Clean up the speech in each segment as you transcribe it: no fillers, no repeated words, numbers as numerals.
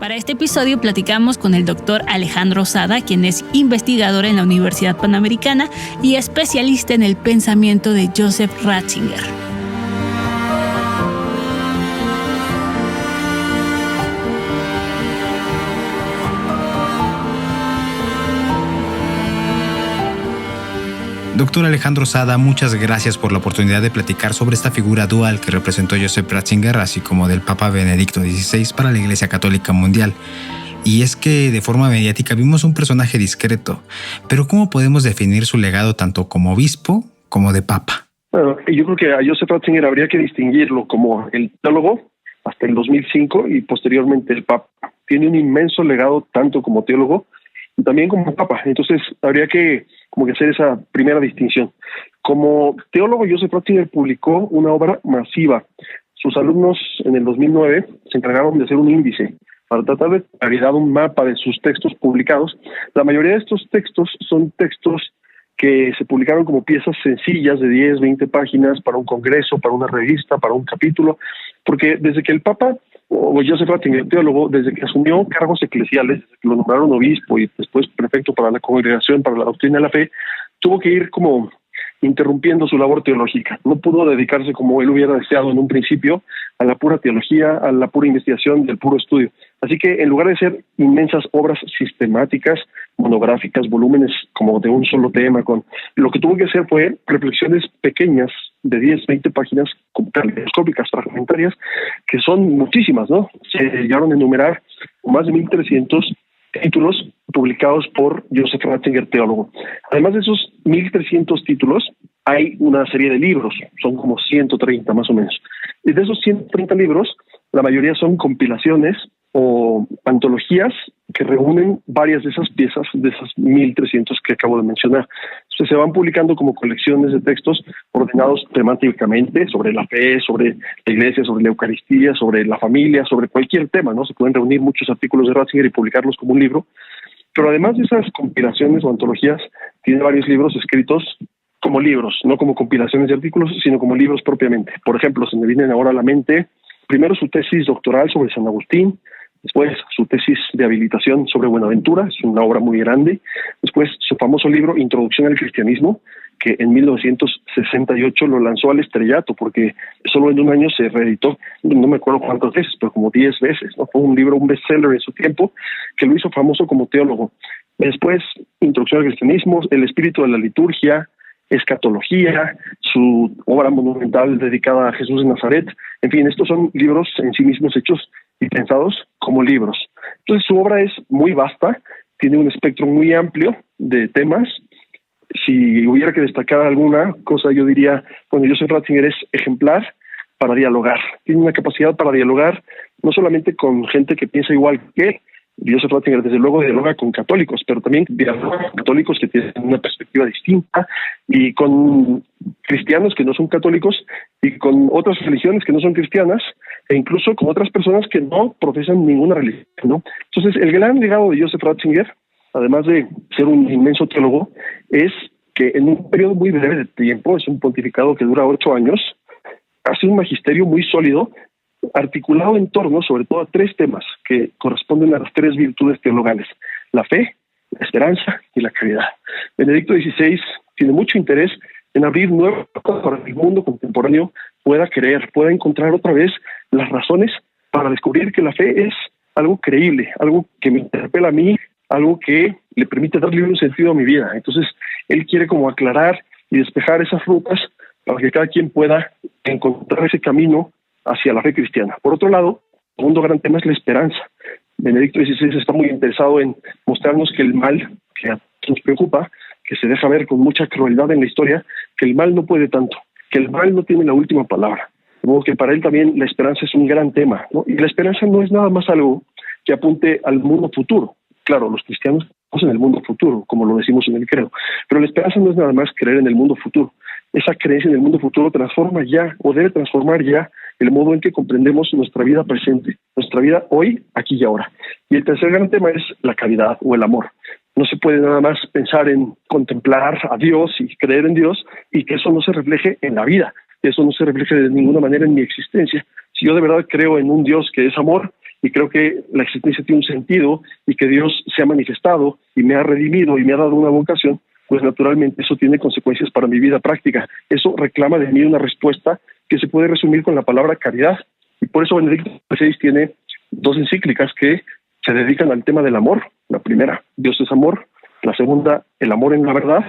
Para este episodio platicamos con el doctor Alejandro Sada, quien es investigador en la Universidad Panamericana y especialista en el pensamiento de Joseph Ratzinger. Doctor Alejandro Sada, muchas gracias por la oportunidad de platicar sobre esta figura dual que representó Joseph Ratzinger, así como del Papa Benedicto XVI para la Iglesia Católica Mundial. Y es que de forma mediática vimos un personaje discreto, pero ¿cómo podemos definir su legado tanto como obispo como de papa? Bueno, yo creo que a Joseph Ratzinger habría que distinguirlo como el teólogo hasta el 2005 y posteriormente el papa. Tiene un inmenso legado tanto como teólogo y también como papa. Entonces habría que hacer esa primera distinción. Como teólogo, Joseph Ratzinger publicó una obra masiva. Sus alumnos en el 2009 se encargaron de hacer un índice para tratar de claridad un mapa de sus textos publicados. La mayoría de estos textos son textos que se publicaron como piezas sencillas de 10, 20 páginas para un congreso, para una revista, para un capítulo, porque desde que el Papa, o Joseph Ratzinger, teólogo, desde que asumió cargos eclesiales, desde que lo nombraron obispo y después prefecto para la Congregación para la Doctrina de la Fe, tuvo que ir como interrumpiendo su labor teológica. No pudo dedicarse como él hubiera deseado en un principio a la pura teología, a la pura investigación y al puro estudio. Así que en lugar de ser inmensas obras sistemáticas, monográficas, volúmenes como de un solo tema, lo que tuvo que hacer fue reflexiones pequeñas de 10, 20 páginas caleidoscópicas, fragmentarias, que son muchísimas, ¿no? Se llegaron a enumerar más de 1,300 títulos publicados por Joseph Ratzinger, teólogo. Además de esos 1,300 títulos, hay una serie de libros, son como 130 más o menos. Y de esos 130 libros, la mayoría son compilaciones o antologías que reúnen varias de esas piezas, de esas 1,300 que acabo de mencionar. Entonces se van publicando como colecciones de textos ordenados temáticamente sobre la fe, sobre la iglesia, sobre la Eucaristía, sobre la familia, sobre cualquier tema, ¿no? Se pueden reunir muchos artículos de Ratzinger y publicarlos como un libro. Pero además de esas compilaciones o antologías, tiene varios libros escritos como libros, no como compilaciones de artículos, sino como libros propiamente. Por ejemplo, se me vienen ahora a la mente, primero su tesis doctoral sobre San Agustín, después su tesis de habilitación sobre Buenaventura, es una obra muy grande, después su famoso libro Introducción al Cristianismo, que en 1968 lo lanzó al estrellato, porque solo en un año se reeditó, no me acuerdo cuántas veces, pero como 10 veces, ¿no? Fue un libro, un bestseller en su tiempo, que lo hizo famoso como teólogo. Después, Introducción al Cristianismo, El espíritu de la liturgia, Escatología, su obra monumental dedicada a Jesús de Nazaret. En fin, estos son libros en sí mismos hechos y pensados como libros. Entonces su obra es muy vasta, tiene un espectro muy amplio de temas. Si hubiera que destacar alguna cosa, yo diría, Joseph Ratzinger es ejemplar para dialogar. Tiene una capacidad para dialogar no solamente con gente que piensa igual que él. Joseph Ratzinger desde luego dialoga con católicos, pero también dialoga con católicos que tienen una perspectiva distinta y con cristianos que no son católicos y con otras religiones que no son cristianas e incluso con otras personas que no profesan ninguna religión, ¿no? Entonces el gran legado de Joseph Ratzinger, además de ser un inmenso teólogo, es que en un periodo muy breve de tiempo, es un pontificado que dura 8 años, hace un magisterio muy sólido articulado en torno sobre todo a 3 temas que corresponden a las 3 virtudes teologales: la fe, la esperanza y la caridad. Benedicto XVI tiene mucho interés en abrir nuevas cosas para que el mundo contemporáneo pueda creer, pueda encontrar otra vez las razones para descubrir que la fe es algo creíble, algo que me interpela a mí, algo que le permite darle un sentido a mi vida. Entonces, él quiere como aclarar y despejar esas rutas para que cada quien pueda encontrar ese camino hacia la fe cristiana. Por otro lado, el segundo gran tema es la esperanza. Benedicto XVI está muy interesado en mostrarnos que el mal, que nos preocupa, que se deja ver con mucha crueldad en la historia, que el mal no puede tanto, que el mal no tiene la última palabra. De modo que para él también la esperanza es un gran tema, ¿no? Y la esperanza no es nada más algo que apunte al mundo futuro. Claro, los cristianos estamos en el mundo futuro, como lo decimos en el credo, pero la esperanza no es nada más creer en el mundo futuro. Esa creencia en el mundo futuro transforma ya, o debe transformar ya, el modo en que comprendemos nuestra vida presente, nuestra vida hoy, aquí y ahora. Y el tercer gran tema es la caridad o el amor. No se puede nada más pensar en contemplar a Dios y creer en Dios y que eso no se refleje en la vida, que eso no se refleje de ninguna manera en mi existencia. Si yo de verdad creo en un Dios que es amor y creo que la existencia tiene un sentido y que Dios se ha manifestado y me ha redimido y me ha dado una vocación, pues naturalmente eso tiene consecuencias para mi vida práctica. Eso reclama de mí una respuesta que se puede resumir con la palabra caridad. Y por eso Benedicto XVI tiene 2 encíclicas que se dedican al tema del amor. La primera, Dios es amor. La segunda, el amor en la verdad.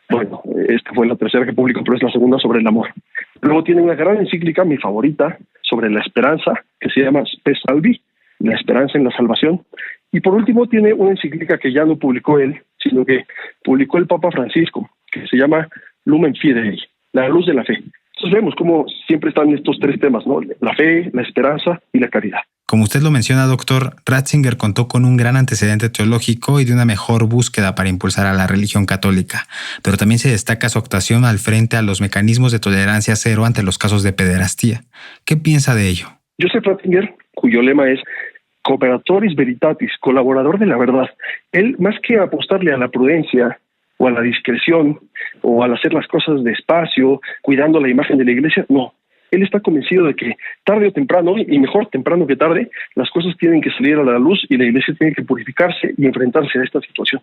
Bueno, esta fue la tercera que publicó, pero es la segunda sobre el amor. Luego tiene una gran encíclica, mi favorita, sobre la esperanza, que se llama Spes Salvi, la esperanza en la salvación. Y por último tiene una encíclica que ya no publicó él, sino que publicó el Papa Francisco, que se llama Lumen Fidei, la luz de la fe. Entonces vemos cómo siempre están estos 3 temas, ¿no? La fe, la esperanza y la caridad. Como usted lo menciona, doctor, Ratzinger contó con un gran antecedente teológico y de una mejor búsqueda para impulsar a la religión católica, pero también se destaca su actuación al frente a los mecanismos de tolerancia cero ante los casos de pederastía. ¿Qué piensa de ello? Joseph Ratzinger, cuyo lema es Cooperatoris Veritatis, colaborador de la verdad, él, más que apostarle a la prudencia o a la discreción o al hacer las cosas despacio, cuidando la imagen de la iglesia, no. Él está convencido de que tarde o temprano, y mejor temprano que tarde, las cosas tienen que salir a la luz y la iglesia tiene que purificarse y enfrentarse a esta situación.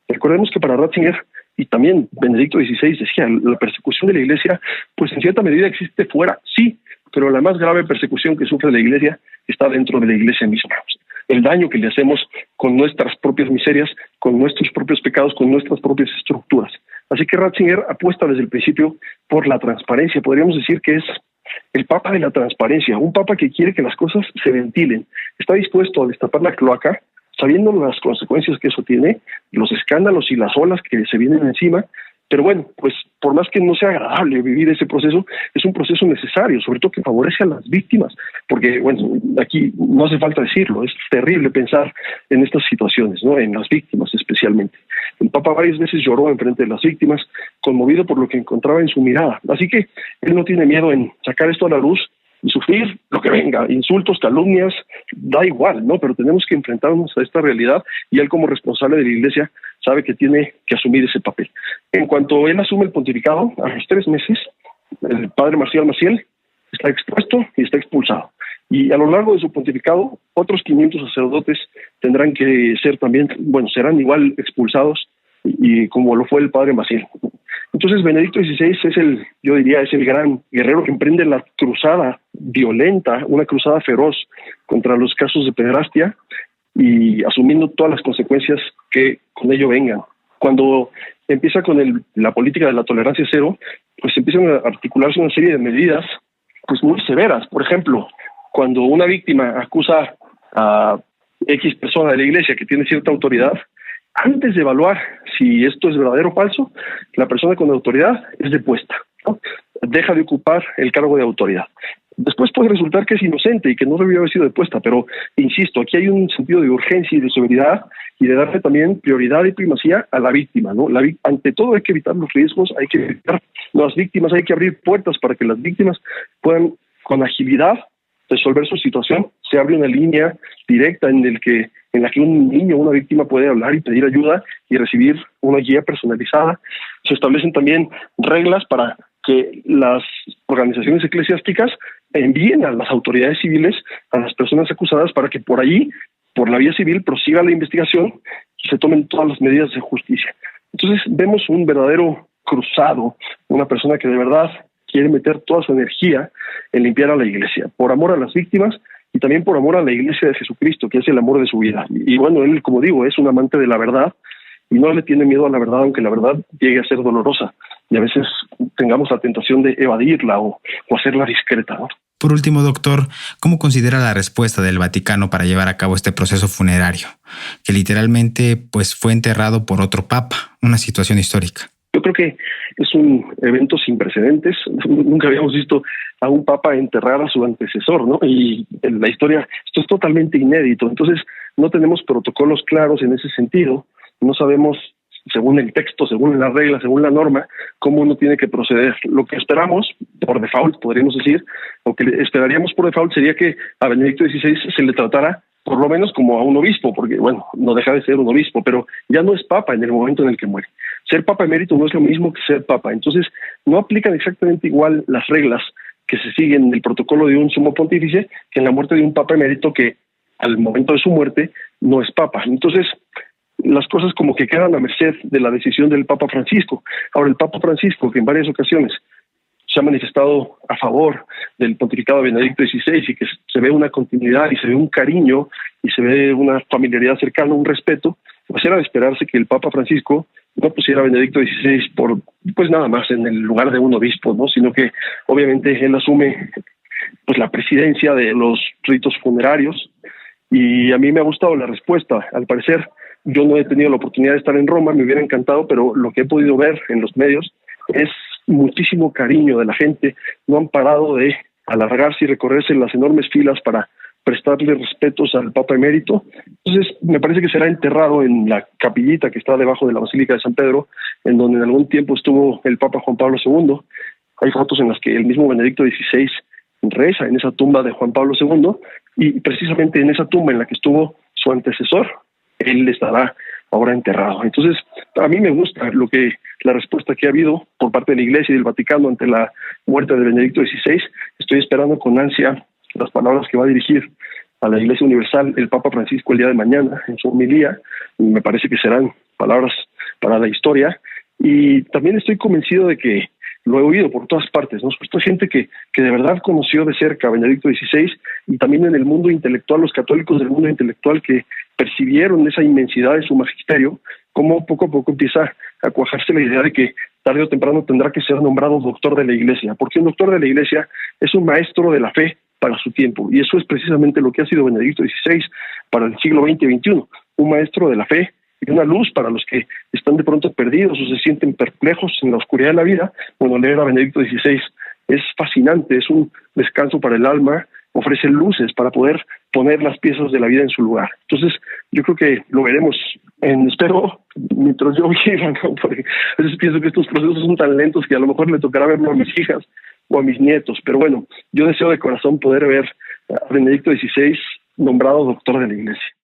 Recordemos que para Ratzinger, y también Benedicto XVI decía, la persecución de la iglesia, pues en cierta medida existe fuera, sí, pero la más grave persecución que sufre la iglesia está dentro de la iglesia misma. El daño que le hacemos con nuestras propias miserias, con nuestros propios pecados, con nuestras propias estructuras. Así que Ratzinger apuesta desde el principio por la transparencia. Podríamos decir que es el papa de la transparencia, un papa que quiere que las cosas se ventilen. Está dispuesto a destapar la cloaca, sabiendo las consecuencias que eso tiene, los escándalos y las olas que se vienen encima. Pero bueno, pues por más que no sea agradable vivir ese proceso, es un proceso necesario, sobre todo que favorece a las víctimas, porque bueno, aquí no hace falta decirlo, es terrible pensar en estas situaciones, ¿no? En las víctimas especialmente. El Papa varias veces lloró enfrente de las víctimas, conmovido por lo que encontraba en su mirada. Así que él no tiene miedo en sacar esto a la luz y sufrir lo que venga, insultos, calumnias, da igual, ¿no? Pero tenemos que enfrentarnos a esta realidad y él como responsable de la Iglesia sabe que tiene que asumir ese papel. En cuanto él asume el pontificado, a los 3 meses, el padre Marcial Maciel está expuesto y está expulsado. Y a lo largo de su pontificado, otros 500 sacerdotes tendrán que ser también, bueno, serán igual expulsados y como lo fue el padre Maciel. Entonces Benedicto XVI es yo diría, es el gran guerrero que emprende la cruzada violenta, una cruzada feroz contra los casos de pederastia y asumiendo todas las consecuencias que con ello vengan. Cuando empieza con la política de la tolerancia cero, pues empiezan a articularse una serie de medidas pues muy severas. Por ejemplo, cuando una víctima acusa a X persona de la iglesia que tiene cierta autoridad, antes de evaluar si esto es verdadero o falso, la persona con autoridad es depuesta, ¿no? Deja de ocupar el cargo de autoridad. Después puede resultar que es inocente y que no debió haber sido depuesta, pero insisto, aquí hay un sentido de urgencia y de severidad y de darle también prioridad y primacía a la víctima, ¿no? Ante todo hay que evitar los riesgos, hay que evitar las víctimas, hay que abrir puertas para que las víctimas puedan con agilidad resolver su situación. Se abre una línea directa en la que un niño o una víctima puede hablar y pedir ayuda y recibir una guía personalizada. Se establecen también reglas para que las organizaciones eclesiásticas envíen a las autoridades civiles a las personas acusadas para que por allí, por la vía civil, prosiga la investigación y se tomen todas las medidas de justicia. Entonces vemos un verdadero cruzado, una persona que de verdad quiere meter toda su energía en limpiar a la iglesia, por amor a las víctimas y también por amor a la iglesia de Jesucristo, que es el amor de su vida. Y bueno, él, como digo, es un amante de la verdad y no le tiene miedo a la verdad, aunque la verdad llegue a ser dolorosa y a veces tengamos la tentación de evadirla o hacerla discreta, ¿no? Por último, doctor, ¿cómo considera la respuesta del Vaticano para llevar a cabo este proceso funerario, que literalmente pues fue enterrado por otro papa, una situación histórica? Yo creo que es un evento sin precedentes. Nunca habíamos visto a un papa enterrar a su antecesor, ¿no? Y en la historia esto es totalmente inédito. Entonces no tenemos protocolos claros en ese sentido. No sabemos, según el texto, según la regla, según la norma, cómo uno tiene que proceder. Lo que esperamos, por default, podríamos decir, o que esperaríamos por default sería que a Benedicto XVI se le tratara por lo menos como a un obispo, porque, bueno, no deja de ser un obispo, pero ya no es papa en el momento en el que muere. Ser papa emérito no es lo mismo que ser papa. Entonces, no aplican exactamente igual las reglas que se siguen en el protocolo de un sumo pontífice que en la muerte de un papa emérito que al momento de su muerte no es papa. Entonces, las cosas como que quedan a merced de la decisión del Papa Francisco. Ahora, el Papa Francisco, que en varias ocasiones se ha manifestado a favor del pontificado de Benedicto XVI y que se ve una continuidad y se ve un cariño y se ve una familiaridad cercana, un respeto, pues era de esperarse que el Papa Francisco no pusiera a Benedicto XVI por, pues nada más en el lugar de un obispo, ¿no? Sino que obviamente él asume pues la presidencia de los ritos funerarios, y a mí me ha gustado la respuesta. Al parecer, yo no he tenido la oportunidad de estar en Roma, me hubiera encantado, pero lo que he podido ver en los medios es muchísimo cariño de la gente. No han parado de alargarse y recorrerse las enormes filas para prestarle respetos al Papa Emérito. Entonces, me parece que será enterrado en la capillita que está debajo de la Basílica de San Pedro, en donde en algún tiempo estuvo el Papa Juan Pablo II. Hay fotos en las que el mismo Benedicto XVI reza en esa tumba de Juan Pablo II, y precisamente en esa tumba en la que estuvo su antecesor, él estará ahora enterrado. Entonces, a mí me gusta la respuesta que ha habido por parte de la Iglesia y del Vaticano ante la muerte de Benedicto XVI. Estoy esperando con ansia las palabras que va a dirigir a la Iglesia Universal el Papa Francisco el día de mañana en su homilía. Me parece que serán palabras para la historia, y también estoy convencido de que lo he oído por todas partes, ¿no? Esta gente que de verdad conoció de cerca a Benedicto XVI, y también en el mundo intelectual, los católicos del mundo intelectual que percibieron esa inmensidad de su magisterio, cómo poco a poco empieza a cuajarse la idea de que tarde o temprano tendrá que ser nombrado doctor de la Iglesia, porque un doctor de la Iglesia es un maestro de la fe para su tiempo, y eso es precisamente lo que ha sido Benedicto XVI para el siglo XX y XXI, un maestro de la fe y una luz para los que están de pronto perdidos o se sienten perplejos en la oscuridad de la vida. Bueno, leer a Benedicto XVI es fascinante, es un descanso para el alma, ofrece luces para poder poner las piezas de la vida en su lugar. Entonces, yo creo que lo veremos, espero, mientras yo viva, ¿no? Porque a veces pienso que estos procesos son tan lentos que a lo mejor le tocará verlo a mis hijas o a mis nietos, pero bueno, yo deseo de corazón poder ver a Benedicto XVI nombrado doctor de la Iglesia.